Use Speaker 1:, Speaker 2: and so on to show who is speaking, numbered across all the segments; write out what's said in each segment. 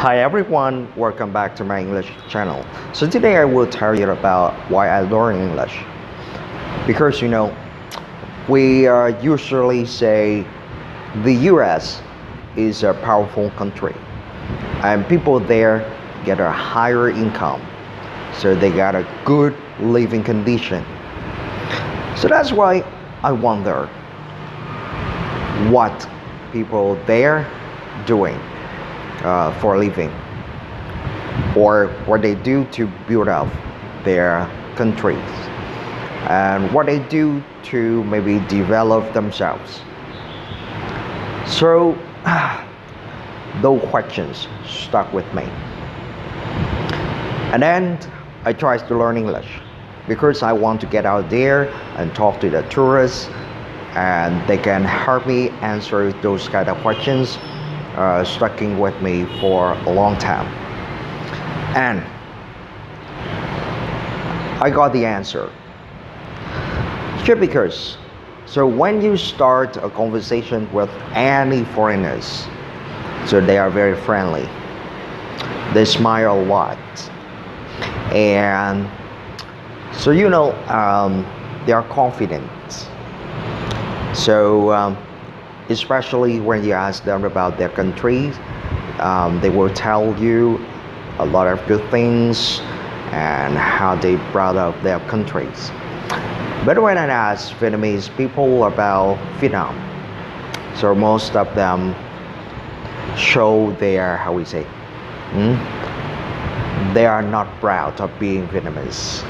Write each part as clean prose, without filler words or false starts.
Speaker 1: Hi everyone, welcome back to my English channel. So today I will tell you about why I learn English. Because we usually say the US is a powerful country and people there get a higher income, so they got a good living condition. So that's why I wonder what people there doing for a living, or what they do to build up their countries, and what they do to maybe develop themselves. So those questions stuck with me, and then I tried to learn English because I want to get out there and talk to the tourists, and they can help me answer those kind of questions sticking with me for a long time. And I got the answer. Just because, so when you start a conversation with any foreigners, so they are very friendly, they smile a lot, and so they are confident. So especially when you ask them about their country, they will tell you a lot of good things and how they brought up their countries. But when I ask Vietnamese people about Vietnam, so most of them show their, how we say, they are not proud of being Vietnamese.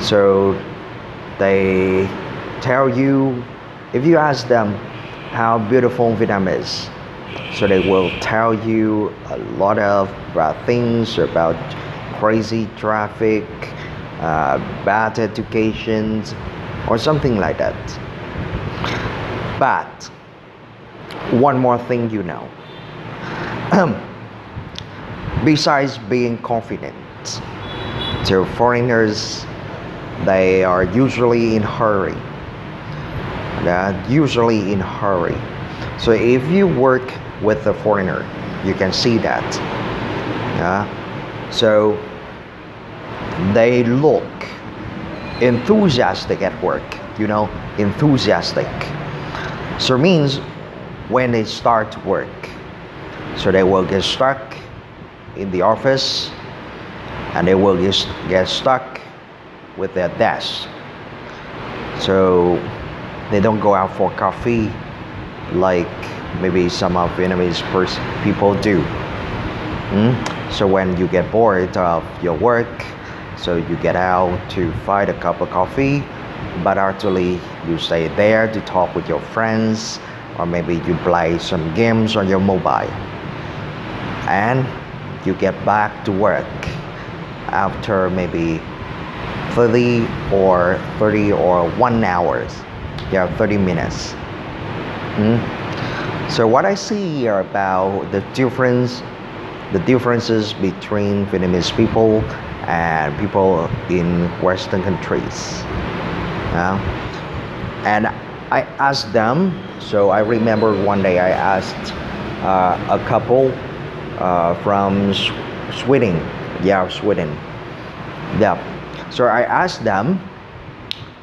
Speaker 1: So they tell you, if you ask them how beautiful Vietnam is, so they will tell you a lot of things about crazy traffic, bad education, or something like that. But one more thing, besides being confident, so foreigners, they are usually in hurry. So if you work with a foreigner, you can see that. So they look enthusiastic at work, enthusiastic. So it means when they start work, so they will get stuck in the office, and they will get stuck with their desk. So they don't go out for coffee like maybe some of Vietnamese people do. So when you get bored of your work, so you get out to find a cup of coffee, but actually you stay there to talk with your friends, or maybe you play some games on your mobile, and you get back to work after maybe 30 or 1 hour. 30 minutes. So what I see here about the differences between Vietnamese people and people in Western countries. And I asked them, so I remember one day I asked a couple from Sweden. Sweden. So I asked them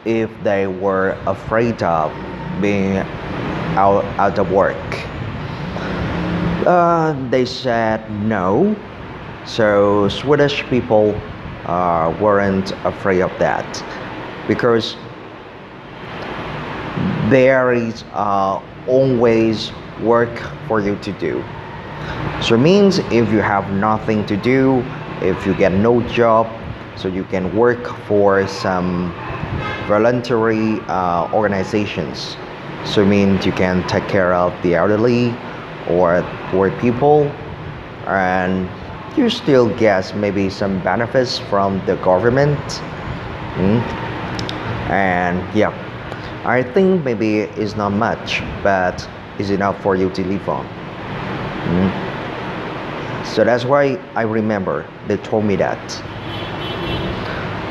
Speaker 1: if they were afraid of being out of work. They said no. So Swedish people weren't afraid of that, because there is always work for you to do. So it means if you have nothing to do, if you get no job, so you can work for some voluntary organizations. So it means you can take care of the elderly or poor people, and you still get maybe some benefits from the government. And I think maybe it's not much, but it's enough for you to live on. So that's why I remember they told me that.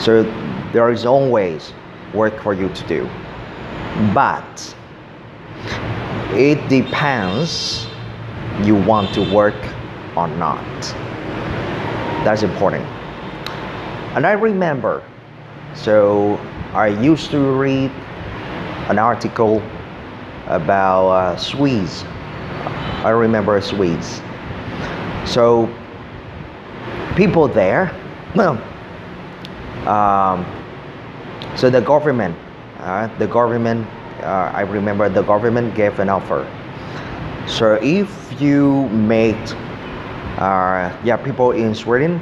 Speaker 1: So there is always work for you to do, but it depends you want to work or not. That's important. And I remember, so I used to read an article about Swedes. I remember Swedes. So people there, so the government, I remember the government gave an offer. So if you make, people in Sweden,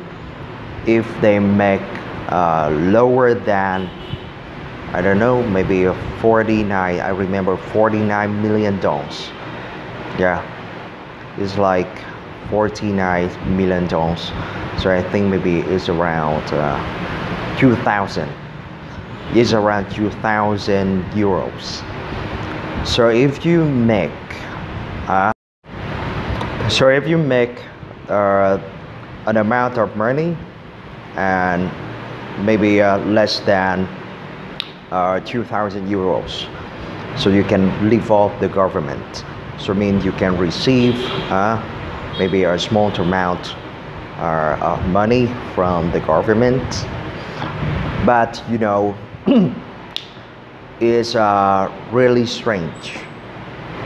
Speaker 1: if they make lower than, I don't know, maybe 49, I remember $49 million. Yeah, it's like $49 million. So I think maybe it's around 2,000. It's around 2,000 euros. So if you make, an amount of money and maybe less than 2,000 euros, so you can live off the government. So I mean you can receive maybe a small amount of money from the government, but you know, it's really strange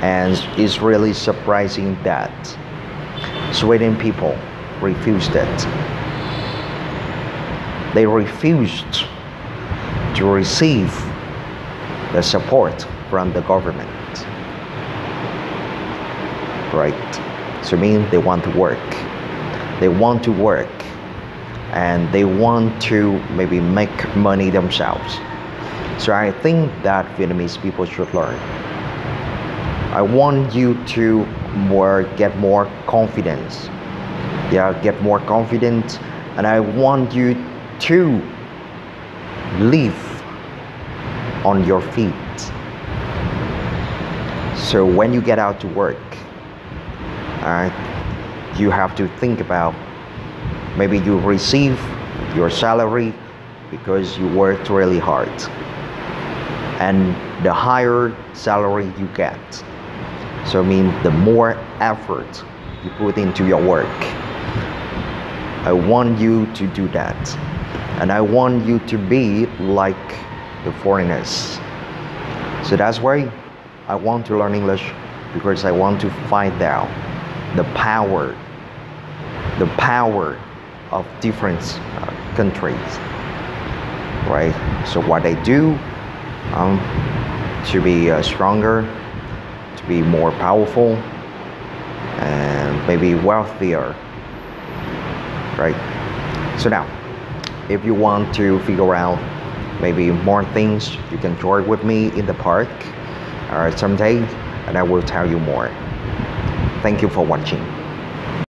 Speaker 1: and it's really surprising that Sweden people refused it. They refused to receive the support from the government, right? So I mean they want to work. They want to work and they want to maybe make money themselves. So I think that Vietnamese people should learn. I want you to get more confidence. Get more confident, and I want you to live on your feet. So when you get out to work, you have to think about, maybe you receive your salary because you worked really hard, and the higher salary you get, so I mean the more effort you put into your work. I want you to do that, and I want you to be like the foreigners. So that's why I want to learn English, because I want to find out the power of different countries, right? So what they do to be stronger, to be more powerful, and maybe wealthier, right? So now, if you want to figure out maybe more things, you can join with me in the park someday, and I will tell you more. Thank you for watching.